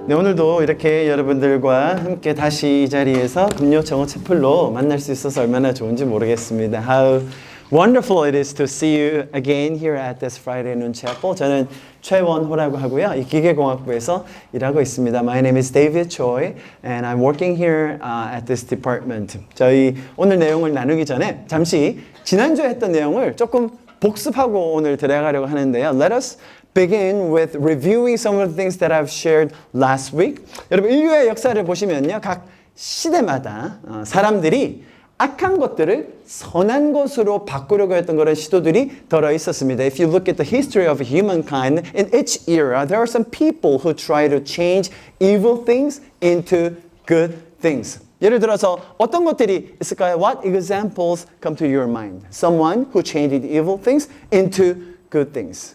네, 오늘도 이렇게 여러분들과 함께 다시 이 자리에서 금요 정오 채플로 만날 수 있어서 얼마나 좋은지 모르겠습니다. How wonderful it is to see you again here at this Friday noon chapel. 저는 최원호라고 하고요. 이 기계공학부에서 일하고 있습니다. My name is David Choi and I'm working here at this department. 저희 오늘 내용을 나누기 전에 잠시 지난주에 했던 내용을 조금 복습하고 오늘 들어가려고 하는데요. Let us begin with reviewing some of the things that I've shared last week. 여러분 인류의 역사를 보시면요. 각 시대마다 사람들이 악한 것들을 선한 것으로 바꾸려고 했던 그런 시도들이 들어 있었습니다. If you look at the history of humankind, in each era, there are some people who try to change evil things into good things. 예를 들어서 어떤 것들이 있을까요? What examples come to your mind? Someone who changed evil things into good things.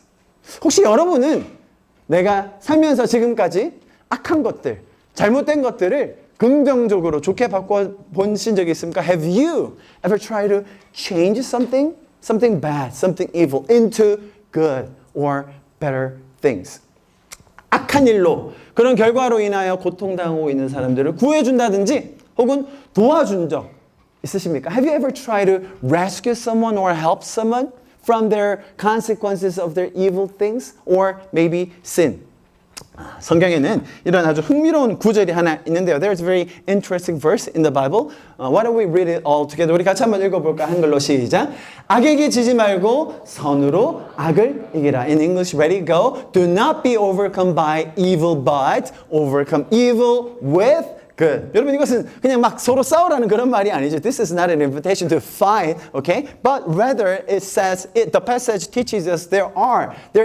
혹시 여러분은 내가 살면서 지금까지 악한 것들, 잘못된 것들을 긍정적으로 좋게 바꿔보신 적이 있습니까? Have you ever tried to change something bad, something evil into good or better things? 악한 일로 그런 결과로 인하여 고통당하고 있는 사람들을 구해준다든지 혹은 도와준 적 있으십니까? Have you ever tried to rescue someone or help someone from their consequences of their evil things or maybe sin? 성경에는 이런 아주 흥미로운 구절이 하나 있는데요. There's a very interesting verse in the Bible. Why don't we read it all together? 우리 같이 한번 읽어볼까? 한글로 시작. 악에게 지지 말고 선으로 악을 이기라. In English, ready, go. Do not be overcome by evil, but overcome evil with good. 여러분 이것은 그냥 막 서로 싸우라는 그런 말이 아니죠. This is not an invitation to fight, okay? But rather it says, the passage teaches us there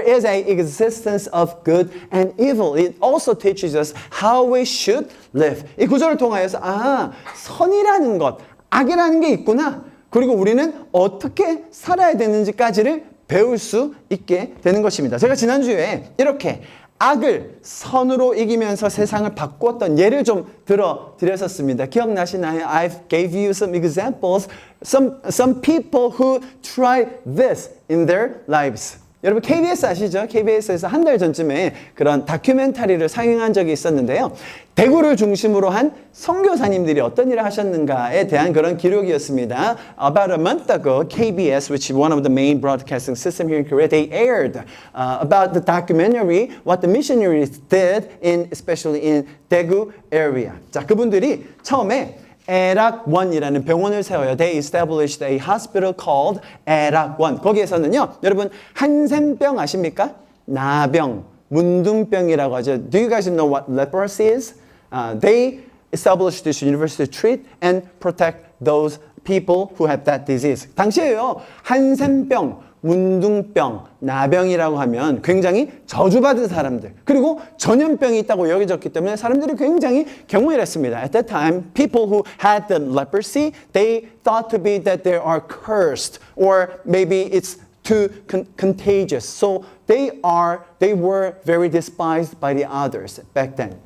is a existence of good and evil. It also teaches us how we should live. 이 구절을 통하여서 선이라는 것, 악이라는 게 있구나. 그리고 우리는 어떻게 살아야 되는지까지를 배울 수 있게 되는 것입니다. 제가 지난주에 이렇게 악을 선으로 이기면서 세상을 바꾸었던 예를 좀 들어드렸었습니다. 기억나시나요? I gave you some examples, some people who tried this in their lives. 여러분 KBS 아시죠? KBS에서 한 달 전쯤에 그런 다큐멘터리를 상영한 적이 있었는데요. 대구를 중심으로 한 선교사님들이 어떤 일을 하셨는가에 대한 그런 기록이었습니다. About a month ago, KBS, which is one of the main broadcasting system here in Korea, they aired about the documentary what the missionaries did especially in Daegu area. 자, 그분들이 처음에 에락원이라는 병원을 세워요. They established a hospital called 에락원. 거기에서는요, 여러분 한센병 아십니까? 나병, 문둥병이라고 하죠. Do you guys know what leprosy is? They established this university to treat and protect those people who have that disease. 당시에요, 한센병, 문둥병, 나병이라고 하면 굉장히 저주받은 사람들 그리고 전염병이 있다고 여겨졌기 때문에 사람들이 굉장히 경외를 했습니다. At that time, people who had the leprosy, they thought to be that they are cursed or maybe it's too contagious. So they were very despised by the others back then.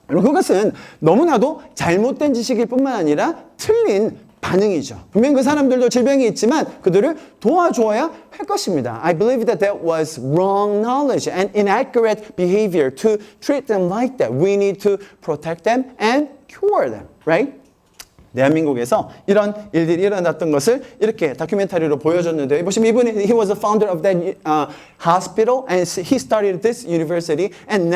그것은 너무나도 잘못된 지식일 뿐만 아니라 틀린 반응이죠. 분명 그 사람들도 질병이 있지만 그들을 도와줘야 할 것입니다. I believe that was wrong knowledge and inaccurate behavior to treat them like that. We need to protect them and cure them, right? 대한민국에서 이런 일들이 일어났던 것을 이렇게 다큐멘터리로 보여줬는데 보시면 이분이 he was the founder of that hospital and he started this university and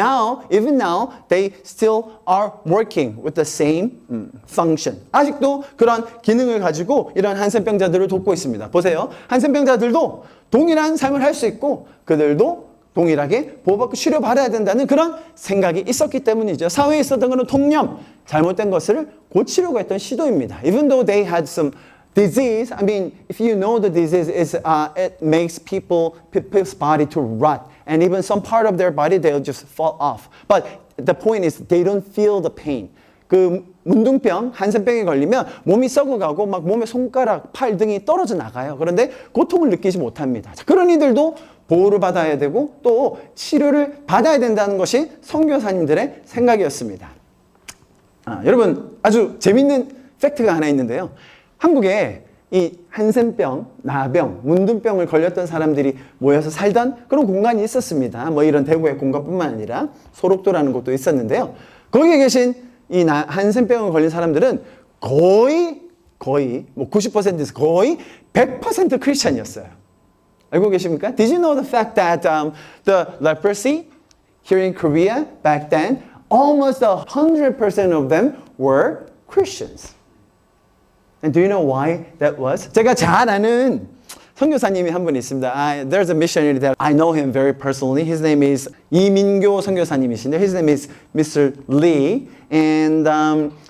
even now they still are working with the same function. 아직도 그런 기능을 가지고 이런 한센병자들을 돕고 있습니다. 보세요. 한센병자들도 동일한 삶을 할 수 있고 그들도 동일하게 보호받고 치료받아야 된다는 그런 생각이 있었기 때문이죠. 사회에 있었던 그런 통념, 잘못된 것을 고치려고 했던 시도입니다. Even though they had some disease, I mean, if you know the disease, it makes people's body to rot. And even some part of their body, they'll just fall off. But the point is, they don't feel the pain. 그 문둥병, 한센병에 걸리면 몸이 썩어가고 막 몸의 손가락, 팔 등이 떨어져 나가요. 그런데 고통을 느끼지 못합니다. 자, 그런 이들도 보호를 받아야 되고 또 치료를 받아야 된다는 것이 선교사님들의 생각이었습니다. 여러분 아주 재밌는 팩트가 하나 있는데요. 한국에 이 한센병, 나병, 문둥병을 걸렸던 사람들이 모여서 살던 그런 공간이 있었습니다. 뭐 이런 대구의 공간뿐만 아니라 소록도라는 곳도 있었는데요. 거기에 계신 이 한센병을 걸린 사람들은 거의 뭐 90%에서 거의 100% 크리스찬이었어요. 알고 계십니까? Did you know the fact that the leprosy here in Korea back then, almost 100% of them were Christians. And do you know why that was? 제가 잘 아는 선교사님이 한 분 있습니다. There's a missionary that I know him very personally. His name is 이민교 선교사님이신데 his name is Mr. Lee. And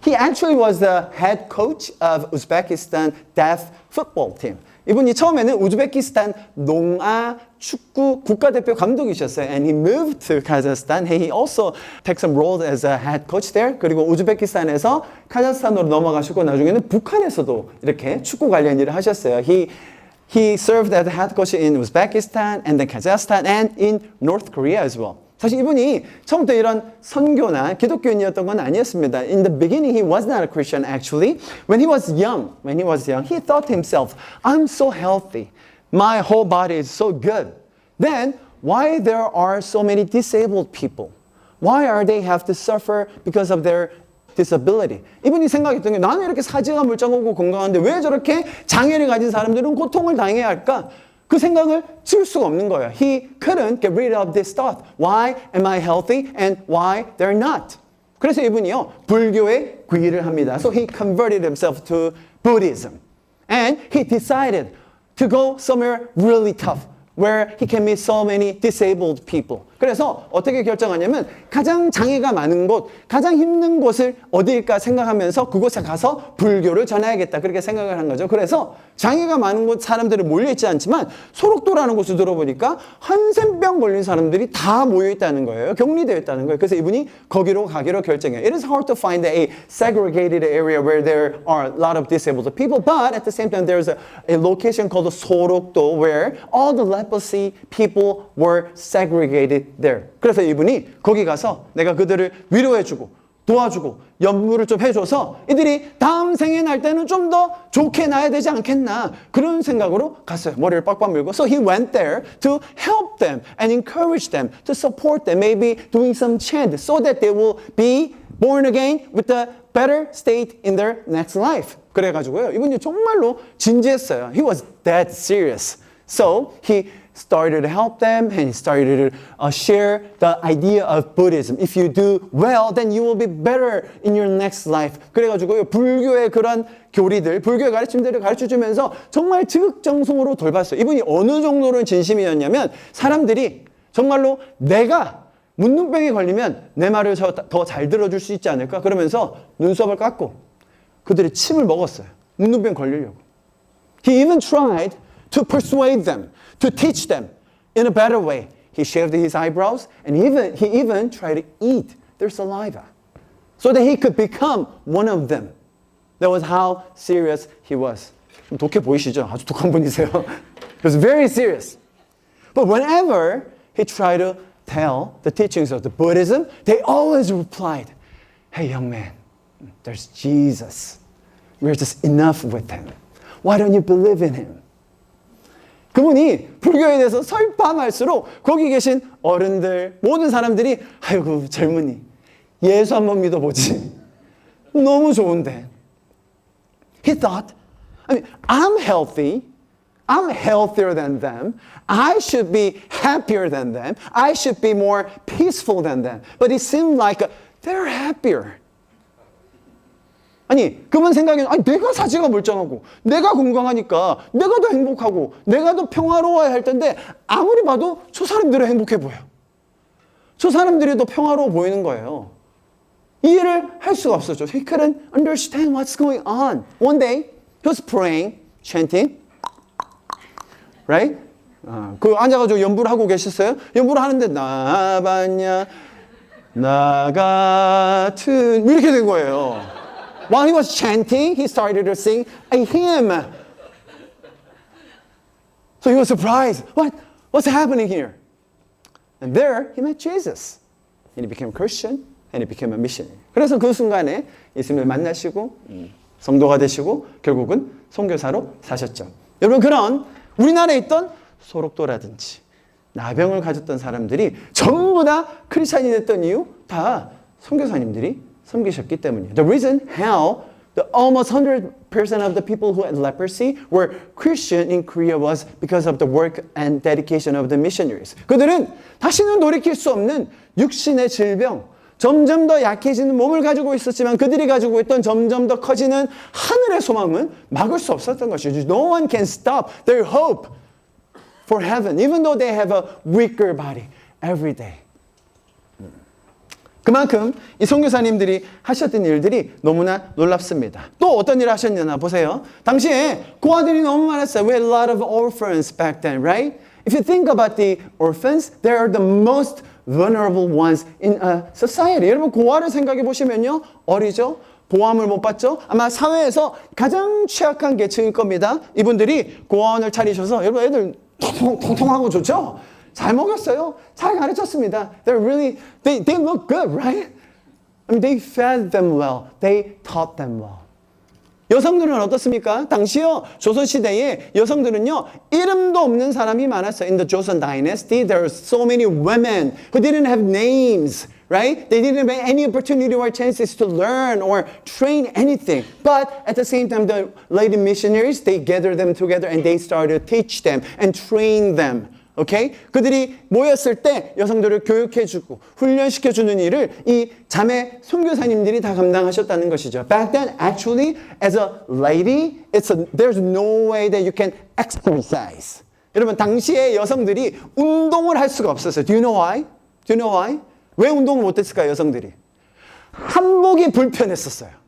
he actually was the head coach of Uzbekistan deaf football team. 이분이 처음에는 우즈베키스탄 농아 축구 국가대표 감독이셨어요. And he moved to Kazakhstan. He also took some roles as a head coach there. 그리고 우즈베키스탄에서 카자흐스탄으로 넘어가시고 나중에는 북한에서도 이렇게 축구 관련 일을 하셨어요. He served as a head coach in Uzbekistan and then Kazakhstan and in North Korea as well. 사실 이분이 처음부터 이런 선교나 기독교인이었던 건 아니었습니다. In the beginning, he was not a Christian actually. When he was young, he thought to himself, I'm so healthy. My whole body is so good. Then, why there are so many disabled people? Why are they have to suffer because of their disability? 이분이 생각했던 게 나는 이렇게 사지가 물장하고 건강한데 왜 저렇게 장애를 가진 사람들은 고통을 당해야 할까? 그 생각을 지울 수가 없는 거예요. He couldn't get rid of this thought. Why am I healthy and why they're not? 그래서 이분이요, 불교에 귀의를 합니다. So he converted himself to Buddhism. And he decided to go somewhere really tough, where he can meet so many disabled people. 그래서 어떻게 결정하냐면 가장 장애가 많은 곳, 가장 힘든 곳을 어디일까 생각하면서 그곳에 가서 불교를 전해야겠다. 그렇게 생각을 한 거죠. 그래서 장애가 많은 곳 사람들이 몰려있지 않지만 소록도라는 곳을 들어보니까 한센병 걸린 사람들이 다 모여있다는 거예요. 격리되어 있다는 거예요. 그래서 이분이 거기로 가기로 결정해요. It is hard to find a segregated area where there are a lot of disabled people, but at the same time there's a location called 소록도 where all the leprosy people were segregated there. 그래서 이분이 거기 가서 내가 그들을 위로해주고 도와주고 연부를 좀 해줘서 이들이 다음 생에 날 때는 좀 더 좋게 나야 되지 않겠나 그런 생각으로 갔어요. 머리를 빡빡 밀고. So he went there to help them and encourage them, to support them, maybe doing some chant so that they will be born again with a better state in their next life. 그래가지고요. 이분이 정말로 진지했어요. He was that serious. So he started to help them and he started to share the idea of Buddhism. If you do well, then you will be better in your next life. 그래가지고요, 불교의 그런 교리들, 불교의 가르침들을 가르쳐주면서 정말 지극정성으로 돌봤어요. 이분이 어느 정도로 진심이었냐면 사람들이 정말로 내가 문둥병에 걸리면 내 말을 더 잘 들어줄 수 있지 않을까? 그러면서 눈썹을 깎고 그들의 침을 먹었어요. 문둥병 걸리려고. He even tried to persuade them, to teach them in a better way. He shaved his eyebrows and he even tried to eat their saliva so that he could become one of them. That was how serious he was. 좀 독해 보이시죠? 아주 독한 분이세요. He was very serious. But whenever he tried to tell the teachings of the Buddhism, they always replied, hey young man, there's Jesus. We're just enough with him. Why don't you believe in him? 그분이 불교에 대해서 설파할수록 거기 계신 어른들, 모든 사람들이 아이고 젊은이, 예수 한번 믿어보지. 너무 좋은데. He thought, I mean, I'm healthy. I'm healthier than them. I should be happier than them. I should be more peaceful than them. But it seemed like they're happier. 아니, 그분 생각에는 아니, 내가 사지가 멀쩡하고 내가 건강하니까 내가 더 행복하고 내가 더 평화로워야 할 텐데 아무리 봐도 저 사람들은 행복해 보여. 저 사람들이 더 평화로워 보이는 거예요. 이해를 할 수가 없었죠. He couldn't understand what's going on. One day, he was praying, chanting, right? 그 앉아가지고 연부를 하고 계셨어요. 연부를 하는데 나봤냐 나 같은 이렇게 된 거예요. While he was chanting, he started to sing a hymn. So he was surprised. What's happening here? And there he met Jesus. And he became a Christian and he became a missionary. 그래서 그 순간에 예수님을 만나시고 성도가 되시고 결국은 선교사로 사셨죠. 여러분 그런 우리나라에 있던 소록도라든지 나병을 가졌던 사람들이 전부 다 크리스찬이 됐던 이유 다 선교사님들이 섬기셨기 때문이에요. The reason how the almost 100% of the people who had leprosy were Christian in Korea was because of the work and dedication of the missionaries. 그들은 다시는 돌이킬 수 없는 육신의 질병, 점점 더 약해지는 몸을 가지고 있었지만 그들이 가지고 있던 점점 더 커지는 하늘의 소망은 막을 수 없었던 것이죠. No one can stop their hope for heaven, even though they have a weaker body every day. 그만큼 이 선교사님들이 하셨던 일들이 너무나 놀랍습니다. 또 어떤 일을 하셨냐나 보세요. 당시에 고아들이 너무 많았어요. We had a lot of orphans back then, right? If you think about the orphans, they are the most vulnerable ones in a society. 여러분 고아를 생각해 보시면요. 어리죠? 보호함을 못 받죠? 아마 사회에서 가장 취약한 계층일 겁니다. 이분들이 고아원을 차리셔서 여러분 애들 통통하고 좋죠? 잘 먹였어요. 잘 가르쳤습니다. They're really, they look good, right? I mean, they fed them well. They taught them well. 여성들은 어떻습니까? 당시요 조선시대에 여성들은요 이름도 없는 사람이 많았어요. In the Joseon dynasty, there were so many women who didn't have names, right? They didn't have any opportunity or chances to learn or train anything. But at the same time, the lady missionaries, they gathered them together and they started to teach them and train them. Okay? 그들이 모였을 때 여성들을 교육해주고 훈련시켜주는 일을 이 자매 선교사님들이 다 감당하셨다는 것이죠. Back then, actually, as a lady, there's no way that you can exercise. 여러분, 당시에 여성들이 운동을 할 수가 없었어요. Do you know why? Do you know why? 왜 운동을 못했을까요, 여성들이? 한복이 불편했었어요.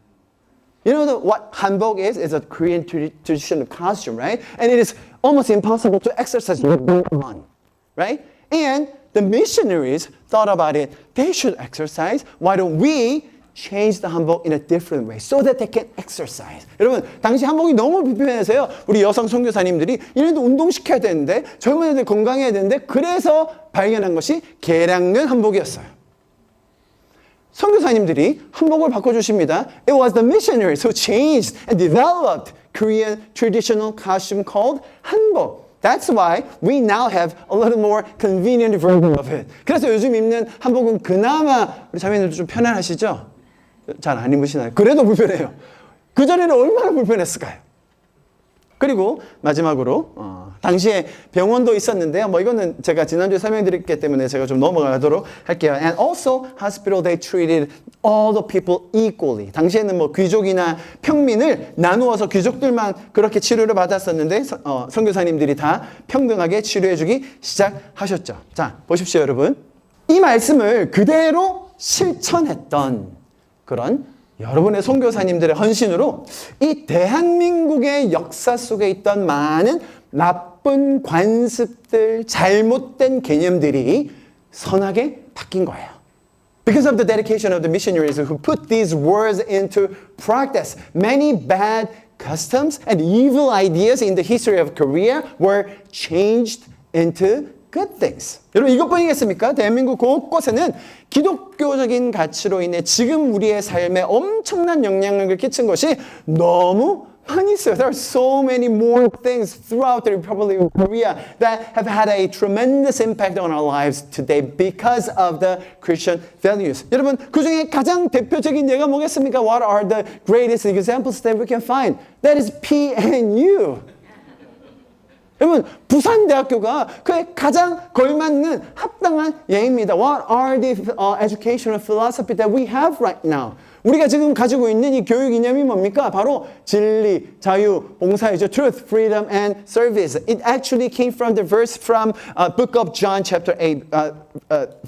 You know what hanbok is? It's a Korean traditional costume, right? And it is almost impossible to exercise one, right? And the missionaries thought about it. They should exercise. Why don't we change the hanbok in a different way so that they can exercise? 여러분, 당시 한복이 너무 불편해서요. 우리 여성 선교사님들이 이래도 운동시켜야 되는데 젊은 애들 건강해야 되는데 그래서 발견한 것이 개량된 한복이었어요. 선교사님들이 한복을 바꿔주십니다. It was the missionaries who changed and developed Korean traditional costume called hanbok. That's why we now have a little more convenient version of it. 그래서 요즘 입는 한복은 그나마 우리 자매님들도 좀 편안하시죠? 잘 안 입으시나요? 그래도 불편해요. 그전에는 얼마나 불편했을까요? 그리고 마지막으로 당시에 병원도 있었는데요. 뭐 이거는 제가 지난주에 설명드렸기 때문에 제가 좀 넘어가도록 할게요. And also hospital they treated all the people equally. 당시에는 뭐 귀족이나 평민을 나누어서 귀족들만 그렇게 치료를 받았었는데 선교사님들이 다 평등하게 치료해주기 시작하셨죠. 자, 보십시오, 여러분. 이 말씀을 그대로 실천했던 그런 여러분의 선교사님들의 헌신으로 이 대한민국의 역사 속에 있던 많은 나쁜 관습들, 잘못된 개념들이 선하게 바뀐 거예요. Because of the dedication of the missionaries who put these words into practice, many bad customs and evil ideas in the history of Korea were changed into good things. 여러분 이것뿐이겠습니까? 대한민국 곳곳에는 기독교적인 가치로 인해 지금 우리의 삶에 엄청난 영향력을 끼친 것이 너무 많이 있어요. There are so many more things throughout the Republic of Korea that have had a tremendous impact on our lives today because of the Christian values. 여러분 그 중에 가장 대표적인 예가 뭐겠습니까? What are the greatest examples that we can find? That is PNU. 여러분 부산대학교가 그에 가장 걸맞는 합당한 예입니다. What are the educational philosophy that we have right now? 우리가 지금 가지고 있는 이 교육 이념이 뭡니까? 바로 진리, 자유, 봉사이죠. Truth, freedom, and service. It actually came from the verse from Book of John chapter 8,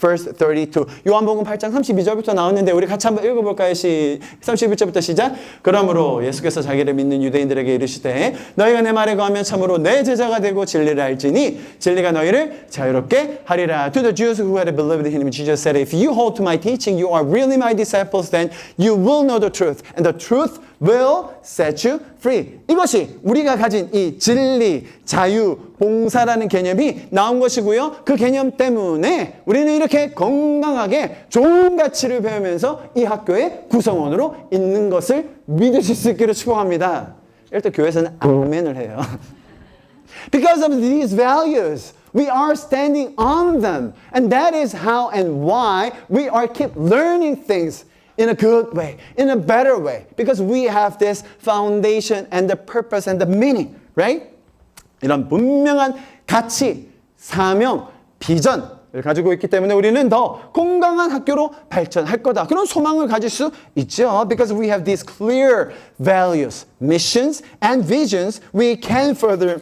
verse 32. 요한복음 8장 32절부터 나왔는데 우리 같이 한번 읽어볼까요? 31절부터 시작. 그러므로 예수께서 자기를 믿는 유대인들에게 이르시되 너희가 내 말에 거하면 참으로 내 제자가 되고 진리를 알지니 진리가 너희를 자유롭게 하리라. To the Jews who had believed in him, Jesus said, If you hold to my teaching, you are really my disciples, then you will know the truth, and the truth will set you free. 이것이 우리가 가진 이 진리, 자유, 봉사라는 개념이 나온 것이고요. 그 개념 때문에 우리는 이렇게 건강하게 좋은 가치를 배우면서 이 학교의 구성원으로 있는 것을 믿으실 수 있기를 축복합니다. 이럴 때 교회에서는 아멘을 해요. Because of these values, we are standing on them. And that is how and why we are keep learning things in a good way, in a better way. Because we have this foundation and the purpose and the meaning, right? 이런 분명한 가치, 사명, 비전을 가지고 있기 때문에 우리는 더 건강한 학교로 발전할 거다. 그런 소망을 가질 수 있죠. Because we have these clear values, missions, and visions, we can further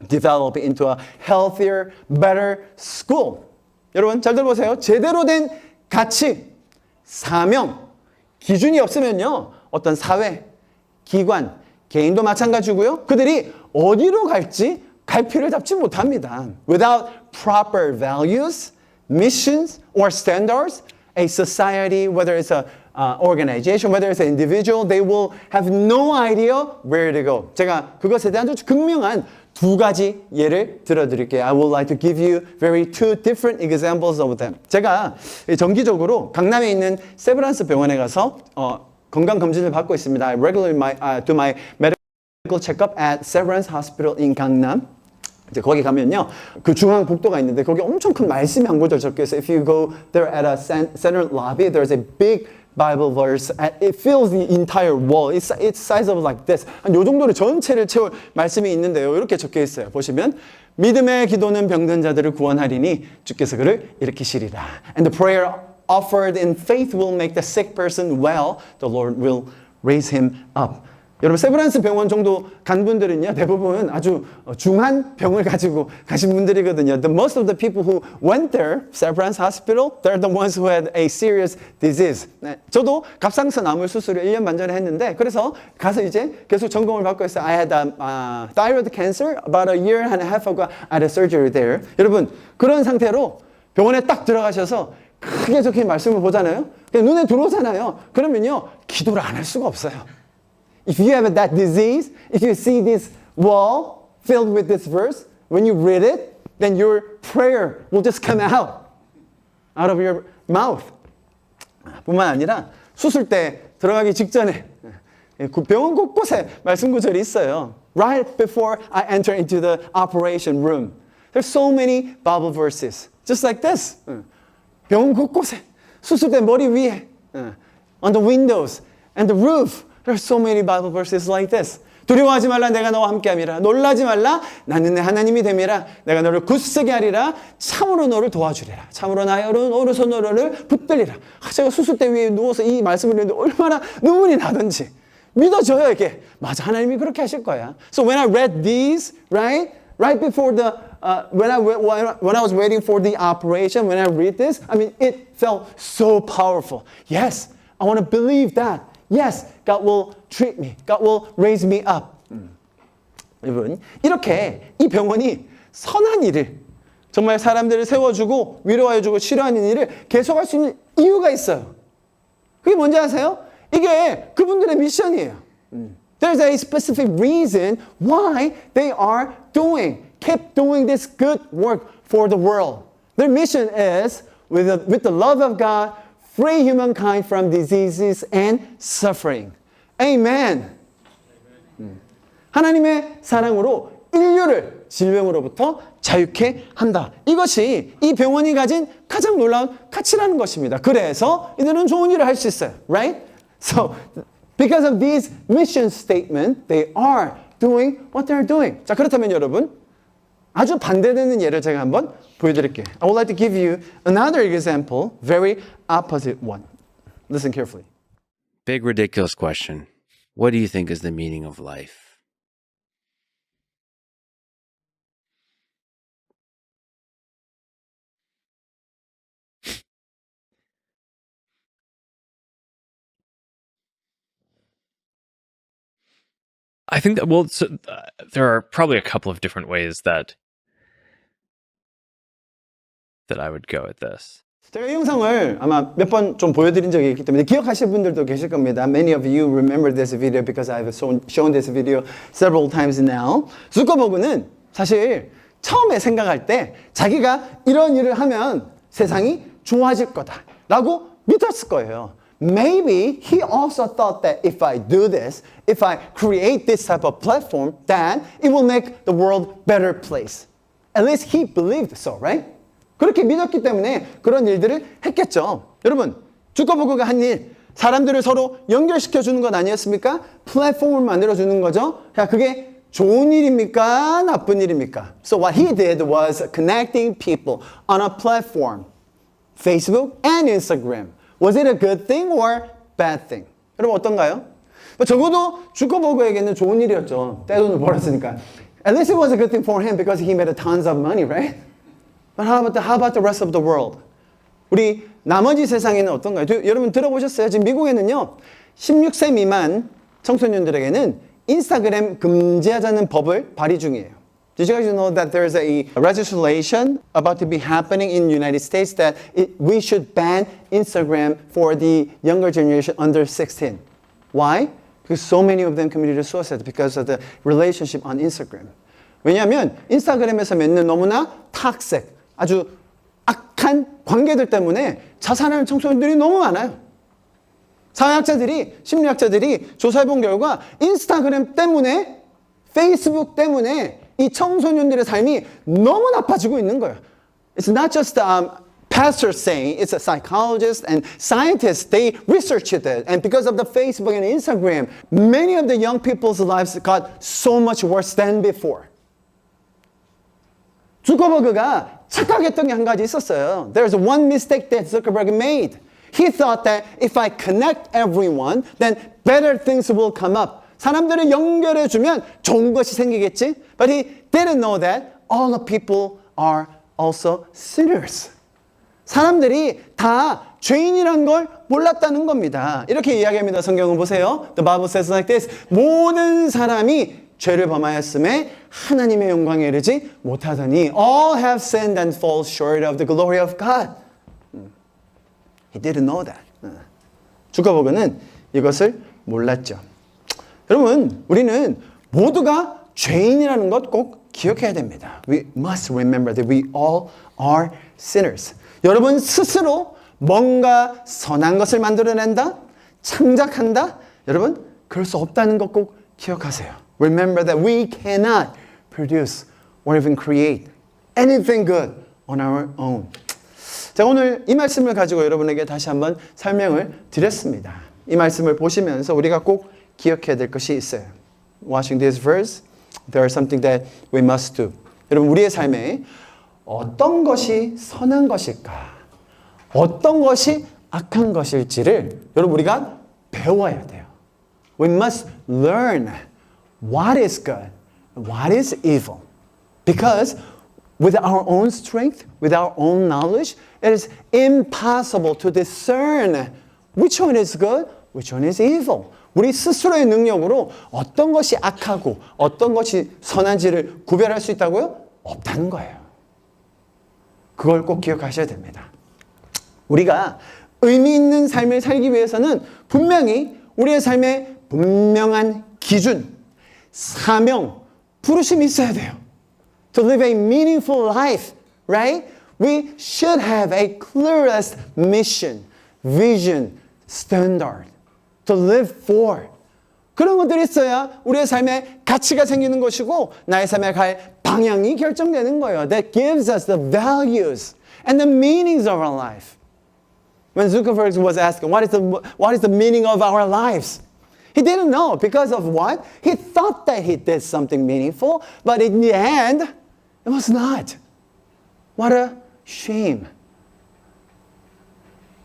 develop into a healthier, better school. 여러분 잘 들어보세요. 제대로 된 가치, 사명, 기준이 없으면요. 어떤 사회, 기관, 개인도 마찬가지고요. 그들이 어디로 갈지 갈피를 잡지 못합니다. Without proper values, missions, or standards, a society, whether it's a organization, whether it's an individual, they will have no idea where to go. 제가 그것에 대한 아주 극명한 두 가지 예를 들어드릴게요. I would like to give you two different examples of them. 제가 정기적으로 강남에 있는 세브란스 병원에 가서 건강 검진을 받고 있습니다. I regularly do my medical checkup at Severance Hospital in Gangnam. 이제 거기 가면요, 그 중앙 복도가 있는데 거기 엄청 큰 말씀이 한 구절 적혀 있어요. If you go there at a center lobby, there's a big Bible verse. It fills the entire wall. It's size of like this. 한 요 정도로 전체를 채울 말씀이 있는데요. 이렇게 적혀 있어요. 보시면 믿음의 기도는 병든 자들을 구원하리니 주께서 그를 일으키시리라. And the prayer offered in faith will make the sick person well. The Lord will raise him up. 여러분 세브란스 병원 정도 간 분들은요 대부분 아주 중한 병을 가지고 가신 분들이거든요. The most of the people who went there, Severance Hospital, they're the ones who had a serious disease. 네, 저도 갑상선 암을 수술을 1년 반 전에 했는데 그래서 가서 이제 계속 점검을 받고 있어요. I had thyroid cancer about a year and a half ago. I had a surgery there. 여러분 그런 상태로 병원에 딱 들어가셔서 크게 적힌 말씀을 보잖아요. 그냥 눈에 들어오잖아요. 그러면요 기도를 안 할 수가 없어요. If you have that disease, if you see this wall filled with this verse, when you read it, then your prayer will just come out of your mouth. 뿐만 아니라 수술 때 들어가기 직전에 병원 곳곳에 말씀 구절이 있어요. Right before I enter into the operation room, there's so many Bible verses, just like this. 병원 곳곳에 수술대 머리 위에, on the windows and the roof. There are so many Bible verses like this. 두려워하지 말라 내가 너와 함께함이라. 놀라지 말라 나는 내 하나님이 됨이라. 내가 너를 굳세게 하리라. 참으로 너를 도와주리라. 참으로 나의 오른손 너를 붙들리라. 제가 수술대 위에 누워서 이 말씀을 읽는데 얼마나 눈물이 나던지 믿어져요 이게. 맞아 하나님이 그렇게 하실 거야. So when I read these, right before the when I was waiting for the operation, when I read this, I mean it felt so powerful. Yes, I want to believe that. Yes, God will treat me. God will raise me up. 여러분, 이렇게 이 병원이 선한 일을 정말 사람들을 세워주고 위로해주고 치료하는 일을 계속할 수 있는 이유가 있어요. 그게 뭔지 아세요? 이게 그분들의 미션이에요. There's a specific reason why they are keep doing this good work for the world. Their mission is, with the love of God, free humankind from diseases and suffering. Amen. 하나님의 사랑으로 인류를 질병으로부터 자유케 한다. 이것이 이 병원이 가진 가장 놀라운 가치라는 것입니다. 그래서 이들은 좋은 일을 할 수 있어요. Right? So, because of these mission statement, they are doing what they're doing. 자, 그렇다면 여러분, 아주 반대되는 예를 제가 한번 보여드릴게요. I would like to give you another example, very opposite one. Listen carefully. Big ridiculous question. What do you think is the meaning of life? I think that, well, there are probably a couple of different ways that I would go at this. 제가 이 영상을 아마 몇 번 좀 보여드린 적이 있기 때문에 기억하실 분들도 계실 겁니다. Many of you remember this video because I've shown this video several times now. zuckerberg는 사실 처음에 생각할 때 자기가 이런 일을 하면 세상이 좋아질 거다라고 믿었을 거예요. Maybe he also thought that if I do this, if I create this type of platform, then it will make the world a better place. At least he believed so, right? 그렇게 믿었기 때문에 그런 일들을 했겠죠. 여러분, 주커버그가 한 일, 사람들을 서로 연결시켜 주는 것 아니었습니까? 플랫폼을 만들어 주는 거죠. 자, 그게 좋은 일입니까? 나쁜 일입니까? So what he did was connecting people on a platform, Facebook and Instagram. Was it a good thing or bad thing? 여러분 어떤가요? 적어도 주커버그에게는 좋은 일이었죠. 떼돈을 벌었으니까. At least it was a good thing for him because he made tons of money, right? But how about the rest of the world? 우리 나머지 세상에는 어떤가요? 여러분 들어보셨어요? 지금 미국에는요, 16세 미만 청소년들에게는 인스타그램 금지하자는 법을 발의 중이에요. Did you guys know that there's a legislation about to be happening in the United States that we should ban Instagram for the younger generation under 16? Why? Because so many of them committed suicide because of the relationship on Instagram. 왜냐하면 인스타그램에서 맺는 너무나 toxic, 아주 악한 관계들 때문에 자살하는 청소년들이 너무 많아요. 사회학자들이, 심리학자들이 조사해본 결과 인스타그램 때문에, 페이스북 때문에 이 청소년들의 삶이 너무 나빠지고 있는 거예요. It's not just pastors saying, it's a psychologist and scientists, they researched it. And because of the Facebook and Instagram, many of the young people's lives got so much worse than before. 주커버그가 착각했던 게 한 가지 있었어요. There's one mistake that Zuckerberg made. He thought that if I connect everyone, then better things will come up. 사람들을 연결해주면 좋은 것이 생기겠지? But he didn't know that all the people are also sinners. 사람들이 다 죄인이라는 걸 몰랐다는 겁니다. 이렇게 이야기합니다. 성경을 보세요. The Bible says like this. 모든 사람이 죄를 범하였음에 하나님의 영광에 이르지 못하더니 all have sinned and fall short of the glory of God. He didn't know that. 주커버그는 이것을 몰랐죠. 여러분, 우리는 모두가 죄인이라는 것 꼭 기억해야 됩니다. We must remember that we all are sinners. 여러분 스스로 뭔가 선한 것을 만들어낸다? 창작한다? 여러분, 그럴 수 없다는 것 꼭 기억하세요. Remember that we cannot produce or even create anything good on our own. 자, 오늘 이 말씀을 가지고 여러분에게 다시 한번 설명을 드렸습니다. 이 말씀을 보시면서 우리가 꼭 기억해야 될 것이 있어요. Watching this verse, there is something that we must do. 여러분, 우리의 삶에 어떤 것이 선한 것일까? 어떤 것이 악한 것일지를 여러분 우리가 배워야 돼요. We must learn what is good and what is evil. Because with our own strength, with our own knowledge, it is impossible to discern which one is good, which one is evil. 우리 스스로의 능력으로 어떤 것이 악하고 어떤 것이 선한지를 구별할 수 있다고요? 없다는 거예요. 그걸 꼭 기억하셔야 됩니다. 우리가 의미 있는 삶을 살기 위해서는 분명히 우리의 삶에 분명한 기준, 사명, 부르심이 있어야 돼요. To live a meaningful life, right? We should have a clearest mission, vision, standard to live for. 그런 것들이 있어야 우리의 삶에 가치가 생기는 것이고 나의 삶에 갈 방향이 결정되는 거예요. That gives us the values and the meanings of our life. When Zuckerberg was asking, what is the meaning of our lives? He didn't know. Because of what? He thought that he did something meaningful, but in the end, it was not. What a shame.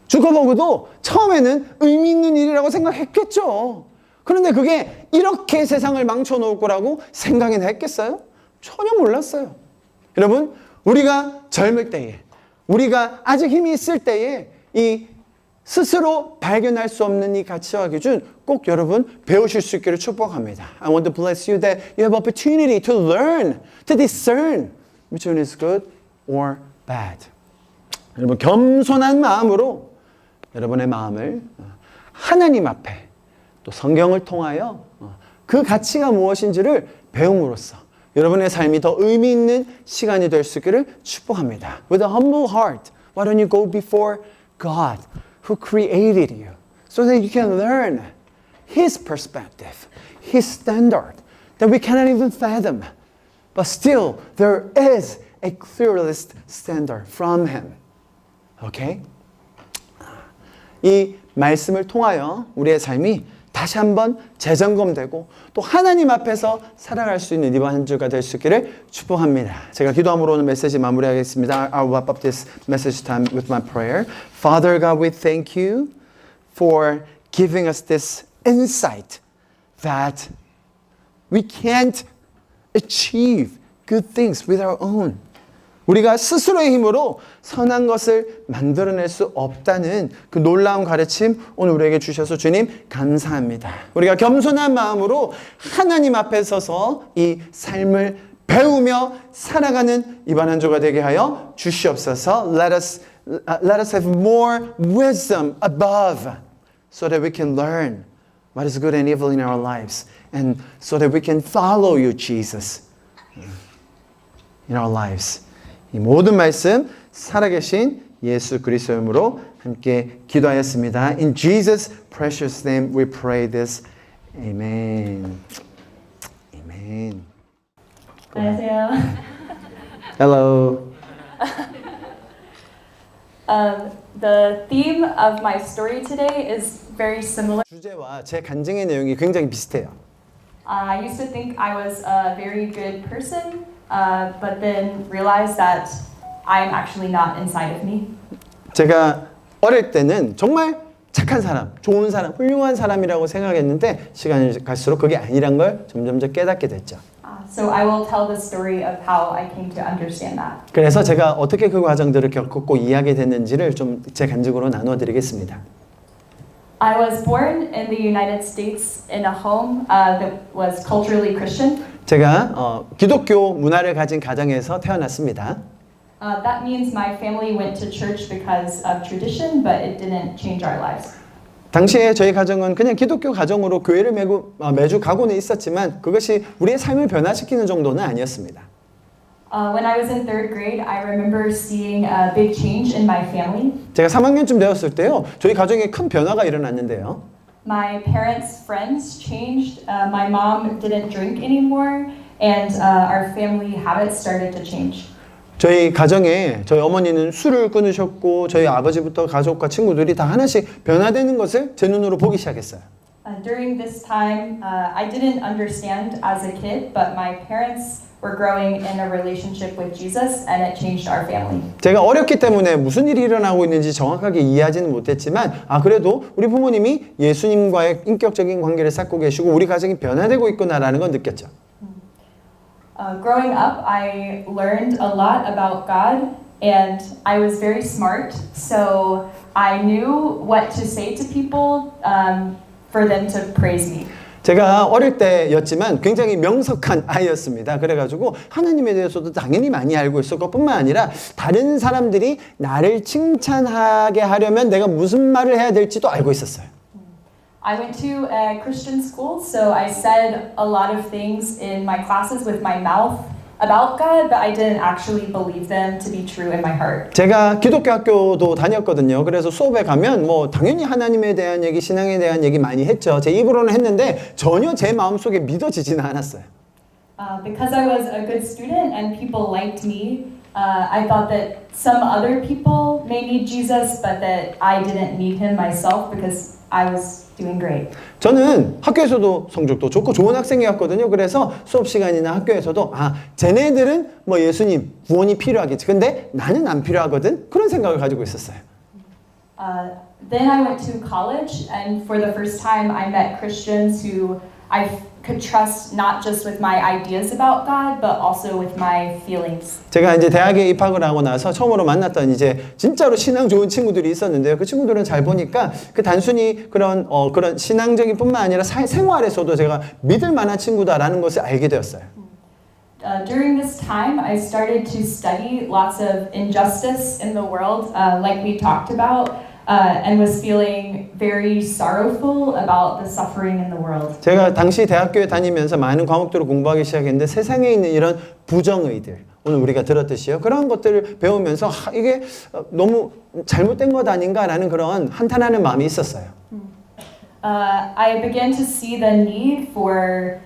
주커버그도 처음에는 의미 있는 일이라고 생각했겠죠. 그런데 그게 이렇게 세상을 망쳐놓을 거라고 생각이나 했겠어요? 전혀 몰랐어요. 여러분, 우리가 젊을 때에, 우리가 아직 힘이 있을 때에 이 스스로 발견할 수 없는 이 가치와 기준 꼭 여러분 배우실 수 있기를 축복합니다. I want to bless you that you have opportunity to learn, to discern which one is good or bad. 여러분 겸손한 마음으로 여러분의 마음을 하나님 앞에 또 성경을 통하여 그 가치가 무엇인지를 배움으로써 여러분의 삶이 더 의미 있는 시간이 될 수 있기를 축복합니다. With a humble heart, why don't you go before God who created you so that you can learn His perspective, His standard that we cannot even fathom. But still, there is a clearest standard from Him. Okay? 이 말씀을 통하여 우리의 삶이 다시 한번 재점검되고 또 하나님 앞에서 살아갈 수 있는 이번 한 주가 될 수 있기를 축복합니다. 제가 기도함으로 오늘 메시지 마무리하겠습니다. I'll wrap up this message time with my prayer. Father God, we thank you for giving us this insight that we can't achieve good things with our own. 우리가 스스로의 힘으로 선한 것을 만들어낼 수 없다는 그 놀라운 가르침 오늘 우리에게 주셔서 주님 감사합니다. 우리가 겸손한 마음으로 하나님 앞에 서서 이 삶을 배우며 살아가는 이번 한 주가 되게 하여 주시옵소서. Let us have more wisdom above so that we can learn what is good and evil in our lives and so that we can follow you, Jesus, in our lives. 이 모든 말씀 살아계신 예수 그리스도의 이름으로 함께 기도하였습니다. In Jesus' precious name we pray this. Amen. Amen. 안녕하세요. Hello. The theme of my story today is very similar. 주제와 제 간증의 내용이 굉장히 비슷해요. I used to think I was a very good person, but then realized that I'm actually not inside of me. 제가 어릴 때는 정말 착한 사람, 좋은 사람, 훌륭한 사람이라고 생각했는데 시간이 갈수록 그게 아니란 걸 점점 깨닫게 됐죠. So I will tell the story of how I came to understand that. 그래서 제가 어떻게 그 과정들을 겪었고 이해하게 됐는지를 좀 제 간증으로 나눠드리겠습니다. I was born in the United States in a home that was culturally Christian. 제가 기독교 문화를 가진 가정에서 태어났습니다. That means my family went to church because of tradition, but it didn't change our lives. 당시에 저희 가정은 그냥 기독교 가정으로 교회를 매주 가고는 있었지만 그것이 우리의 삶을 변화시키는 정도는 아니었습니다. When I was in third grade, I remember seeing a big change in my family. 제가 3학년쯤 되었을 때요, 저희 가정에 큰 변화가 일어났는데요. My parents' friends changed. My mom didn't drink anymore, and our family habits started to change. 저희 가정에 저희 어머니는 술을 끊으셨고 저희 아버지부터 가족과 친구들이 다 하나씩 변화되는 것을 제 눈으로 보기 시작했어요. During this time, I didn't understand as a kid, but my parents were growing in a relationship with Jesus, and it changed our family. 제가 어렸기 때문에 무슨 일이 일어나고 있는지 정확하게 이해하지는 못했지만 그래도 우리 부모님이 예수님과의 인격적인 관계를 쌓고 계시고 우리 가정이 변화되고 있구나라는 건 느꼈죠. Growing up, I learned a lot about God, and I was very smart, so I knew what to say to people for them to praise me. 제가 어릴 때였지만 굉장히 명석한 아이였습니다. 그래가지고 하나님에 대해서도 당연히 많이 알고 있었고 뿐만 아니라 다른 사람들이 나를 칭찬하게 하려면 내가 무슨 말을 해야 될지도 알고 있었어요. I went to a Christian school, so I said a lot of things in my classes with my mouth about God, but I didn't actually believe them to be true in my heart. 제가 기독교 학교도 다녔거든요. 그래서 수업에 가면 당연히 하나님에 대한 얘기, 신앙에 대한 얘기 많이 했죠. 제 입으로는 했는데 전혀 제 마음속에 믿어지지는 않았어요. Because I was a good student and people liked me, I thought that some other people may need Jesus, but that I didn't need him myself because I was doing great. 저는 학교에서도 성적도 좋고 좋은 학생이었거든요. 그래서 수업 시간이나 학교에서도 쟤네들은 예수님 구원이 필요하겠지. 근데 나는 안 필요하거든. 그런 생각을 가지고 있었어요. Then I went to college, and for the first time I met Christians who I could trust not just with my ideas about God, but also with my feelings. 제가 이제 대학에 입학을 하고 나서 처음으로 만났던 이제 진짜로 신앙 좋은 친구들이 있었는데요. 그 친구들은 잘 보니까 그 단순히 그런 신앙적인 뿐만 아니라 생활에서도 제가 믿을 만한 친구다라는 것을 알게 되었어요. During this time, I started to study lots of injustice in the world, like we talked about, and was feeling very sorrowful about the suffering in the world. 제가 당시 대학교에 다니면서 많은 과목들을 공부하기 시작했는데 세상에 있는 이런 부정의들, 오늘 우리가 들었듯이요. 그런 것들을 배우면서 이게 너무 잘못된 것 아닌가라는 그런 한탄하는 마음이 있었어요. I began to see the need for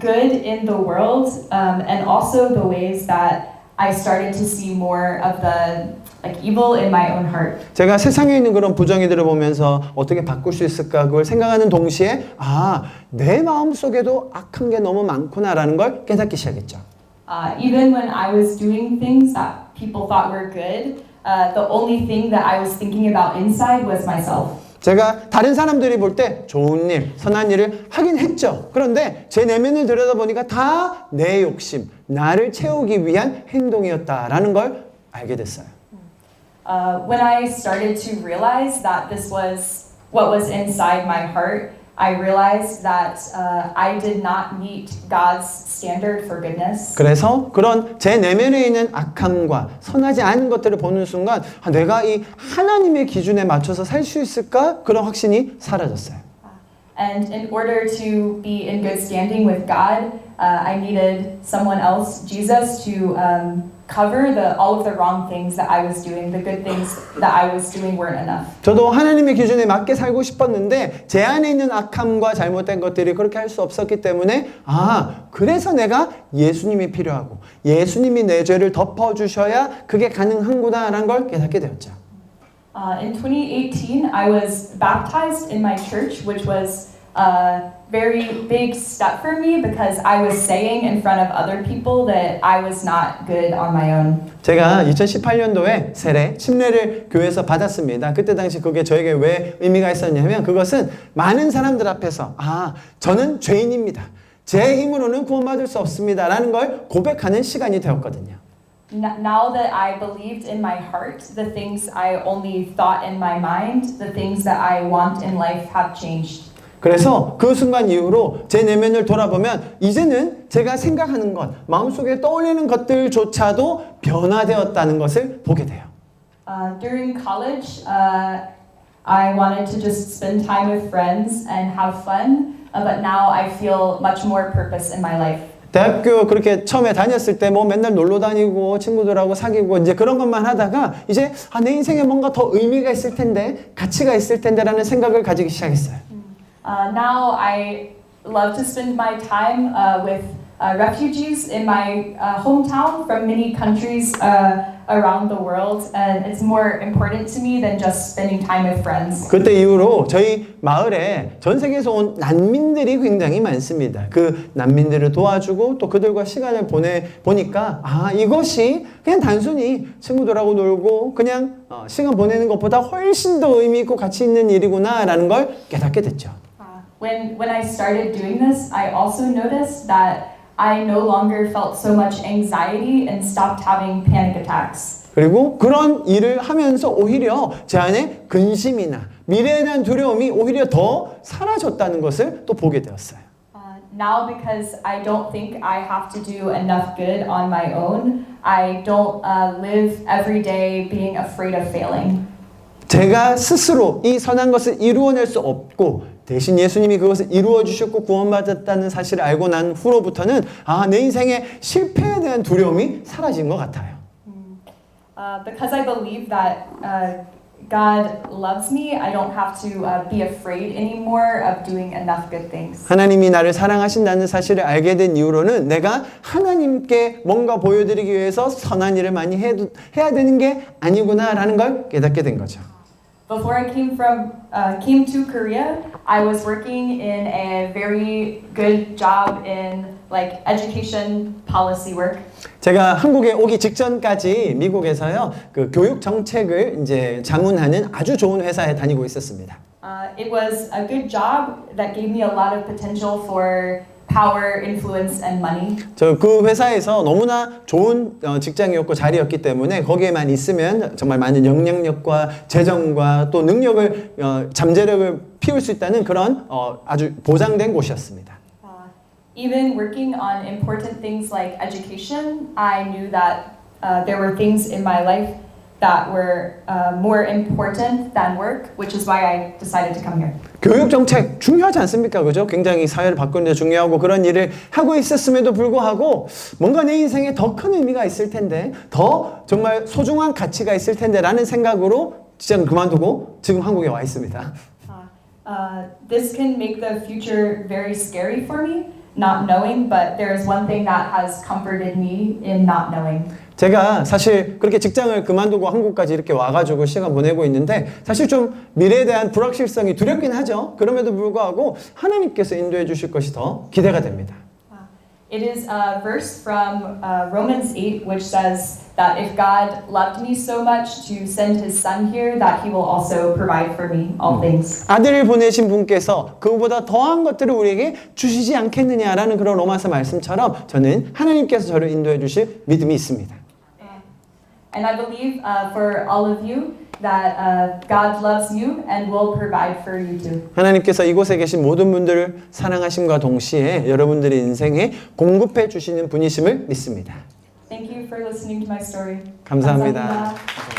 good in the world, and also the ways that I started to see more of the evil in my own heart. 제가 세상에 있는 그런 부정의들을 보면서 어떻게 바꿀 수 있을까 그걸 생각하는 동시에 내 마음속에도 악한 게 너무 많구나라는 걸 깨닫기 시작했죠. Even when I was doing things that people thought were good, the only thing that I was thinking about inside was myself. 제가 다른 사람들이 볼 때 좋은 일, 선한 일을 하긴 했죠. 그런데 제 내면을 들여다보니까 다 내 욕심, 나를 채우기 위한 행동이었다라는 걸 알게 됐어요. When I started to realize that this was what was inside my heart, I realized that I did not meet God's standard for goodness. 그래서 그런 제 내면에 있는 악함과 선하지 않은 것들을 보는 순간 내가 이 하나님의 기준에 맞춰서 살 수 있을까? 그런 확신이 사라졌어요. And in order to be in good standing with God, I needed someone else, Jesus, to cover all of the wrong things that I was doing. The good things that I was doing weren't enough. 저도 하나님의 기준에 맞게 살고 싶었는데 제 안에 있는 악함과 잘못된 것들이 그렇게 할 수 없었기 때문에 그래서 내가 예수님이 필요하고 예수님이 내 죄를 덮어주셔야 그게 가능한구나라는 걸 깨닫게 되었죠. In 2018, I was baptized in my church, which was a very big step for me because I was saying in front of other people that I was not good on my own. 제가 2018년도에 세례, 침례를 교회에서 받았습니다. 그때 당시 그게 저에게 왜 의미가 있었냐면 그것은 많은 사람들 앞에서 저는 죄인입니다. 제 힘으로는 구원받을 수 없습니다. 라는 걸 고백하는 시간이 되었거든요. Now that I believed in my heart, the things I only thought in my mind, the things that I want in life have changed. 그래서 그 순간 이후로 제 내면을 돌아보면 이제는 제가 생각하는 것, 마음속에 떠올리는 것들조차도 변화되었다는 것을 보게 돼요. During college, I wanted to just spend time with friends and have fun, but now I feel much more purpose in my life. 대학교 그렇게 처음에 다녔을 때 뭐 맨날 놀러 다니고 친구들하고 사귀고 이제 그런 것만 하다가 이제 내 인생에 뭔가 더 의미가 있을 텐데 가치가 있을 텐데라는 생각을 가지기 시작했어요. Now I love to spend my time with refugees in my hometown from many countries around the world, and it's more important to me than just spending time with friends. 그때 이후로 저희 마을에 전 세계에서 온 난민들이 굉장히 많습니다. 그 난민들을 도와주고 또 그들과 시간을 보니까 이것이 그냥 단순히 친구들하고 놀고 그냥 시간 보내는 것보다 훨씬 더 의미 있고 가치 있는 일이구나라는 걸 깨닫게 됐죠. When I started doing this, I also noticed that I no longer felt so much anxiety and stopped having panic attacks. 그리고 그런 일을 하면서 오히려 제 안에 근심이나 미래에 대한 두려움이 오히려 더 사라졌다는 것을 또 보게 되었어요. Now because I don't think I have to do enough good on my own, I don't live every day being afraid of failing. 제가 스스로 이 선한 것을 이루어낼 수 없고 대신 예수님이 그것을 이루어 주셨고 구원받았다는 사실을 알고 난 후로부터는 내 인생의 실패에 대한 두려움이 사라진 것 같아요. Because I believe that God loves me, I don't have to be afraid anymore of doing enough good things. 하나님이 나를 사랑하신다는 사실을 알게 된 이후로는 내가 하나님께 뭔가 보여드리기 위해서 선한 일을 많이 해야 되는 게 아니구나라는 걸 깨닫게 된 거죠. Before I came to Korea, I was working in a very good job in education policy work. 제가 한국에 오기 직전까지 미국에서요 그 교육 정책을 이제 자문하는 아주 좋은 회사에 다니고 있었습니다. It was a good job that gave me a lot of potential for power, influence, and money. 저 그 회사에서 너무나 좋은 직장이었고 자리였기 때문에 거기에만 있으면 정말 많은 영향력과 재정과 또 능력을 잠재력을 피울 수 있다는 그런 아주 보장된 곳이었습니다. Even working on important things like education, I knew that there were things in my life that were more important than work, which is why I decided to come here. 교육 정책 중요하지 않습니까? 그죠? 굉장히 사회를 바꾸는 데 중요하고 그런 일을 하고 있었음에도 불구하고 뭔가 내 인생에 더 큰 의미가 있을 텐데 더 정말 소중한 가치가 있을 텐데 라는 생각으로 직장을 그만두고 지금 한국에 와 있습니다. This can make the future very scary for me, not knowing, but there is one thing that has comforted me in not knowing. 제가 사실 그렇게 직장을 그만두고 한국까지 이렇게 와가지고 시간 보내고 있는데 사실 좀 미래에 대한 불확실성이 두렵긴 하죠. 그럼에도 불구하고 하나님께서 인도해 주실 것이 더 기대가 됩니다. It is a verse from Romans 8 which says that if God loved me so much to send his son here, that he will also provide for me all things. 아들을 보내신 분께서 그보다 더한 것들을 우리에게 주시지 않겠느냐라는 그런 로마서 말씀처럼 저는 하나님께서 저를 인도해 주실 믿음이 있습니다. And I believe for all of you that God loves you and will provide for you too. 하나님께서 이곳에 계신 모든 분들을 사랑하심과 동시에 여러분들의 인생에 공급해 주시는 분이심을 믿습니다. Thank you for listening to my story. 감사합니다. 감사합니다.